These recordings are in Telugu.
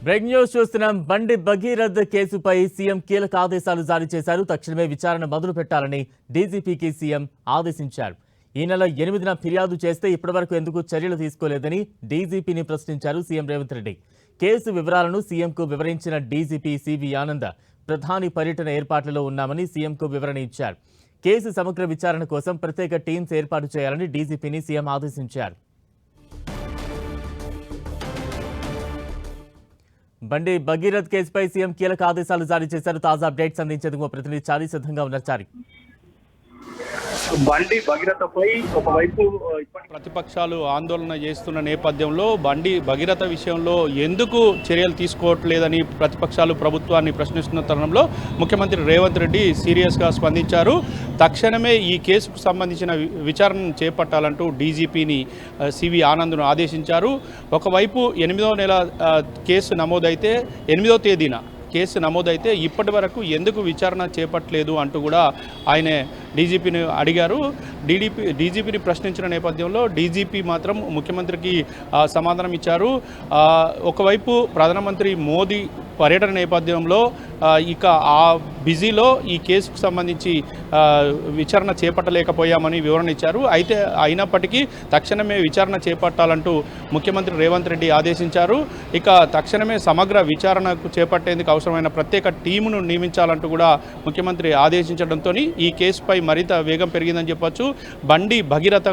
బ్రేక్ న్యూస్ చూస్తున్నాం. బండి భగీరథ్ కేసుపై సీఎం కీలక ఆదేశాలు జారీ చేశారు. తక్షణమే విచారణ మొదలు పెట్టాలని డీజీపీకి సీఎం ఆదేశించారు. ఈ నెల 8న ఫిర్యాదు చేస్తే ఇప్పటివరకు ఎందుకు చర్యలు తీసుకోలేదని డీజీపీని ప్రశ్నించారు సీఎం రేవంత్ రెడ్డి. కేసు వివరాలను సీఎంకు వివరించిన డీజీపీ సివి ఆనంద్ ప్రధాని పర్యటన ఏర్పాట్లలో ఉన్నామని సీఎంకు వివరణ ఇచ్చారు. కేసు సమగ్ర విచారణ కోసం ప్రత్యేక టీమ్స్ ఏర్పాటు చేయాలని డీజీపీని సీఎం ఆదేశించారు. బండి భగీరథ్ కేసుపై సీఎం కీలక ఆదేశాలు జారీ చేశారు. తాజా అప్డేట్స్ అందించేందుకు మా ప్రతినిధి చారి సిద్ధంగా ఉన్నారు. చారి, బండి భగీరథపై ఒకవైపు ప్రతిపక్షాలు ఆందోళన చేస్తున్న నేపథ్యంలో బండి భగీరథ విషయంలో ఎందుకు చర్యలు తీసుకోవట్లేదని ప్రతిపక్షాలు ప్రభుత్వాన్ని ప్రశ్నిస్తున్న తరుణంలో ముఖ్యమంత్రి రేవంత్ రెడ్డి సీరియస్గా స్పందించారు. తక్షణమే ఈ కేసుకు సంబంధించిన విచారణను చేపట్టాలంటూ డీజీపీని సివి ఆనంద్ను ఆదేశించారు. ఒకవైపు 8వ నెల కేసు నమోదైతే 8వ తేదీన కేసు నమోదైతే ఇప్పటి వరకు ఎందుకు విచారణ చేపట్టలేదు అంటూ కూడా ఆయన డీజీపీని అడిగారు. డీజీపీని ప్రశ్నించిన నేపథ్యంలో డీజీపీ మాత్రం ముఖ్యమంత్రికి సమాధానం ఇచ్చారు. ఒకవైపు ప్రధానమంత్రి మోదీ పర్యటన నేపథ్యంలో ఇక ఆ బిజీలో ఈ కేసుకు సంబంధించి విచారణ చేపట్టలేకపోయామని వివరణ ఇచ్చారు. అయితే అయినప్పటికీ తక్షణమే విచారణ చేపట్టాలంటూ ముఖ్యమంత్రి రేవంత్ రెడ్డి ఆదేశించారు. ఇక తక్షణమే సమగ్ర విచారణకు చేపట్టేందుకు అవసరమైన ప్రత్యేక టీమును నియమించాలంటూ కూడా ముఖ్యమంత్రి ఆదేశించడంతో ఈ కేసుపై మరింత వేగం పెరిగిందని చెప్పొచ్చు. బండి భగీరథ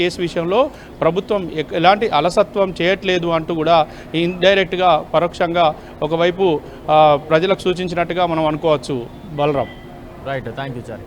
కేసు విషయంలో ప్రభుత్వం ఎలాంటి అలసత్వం చేయట్లేదు అంటూ కూడా ఇండైరెక్ట్గా పరోక్షంగా ఒకవైపు ప్రజలకు సూచించినట్టుగా మనం అనుకోవచ్చు. Balaram. Right, thank you Chari.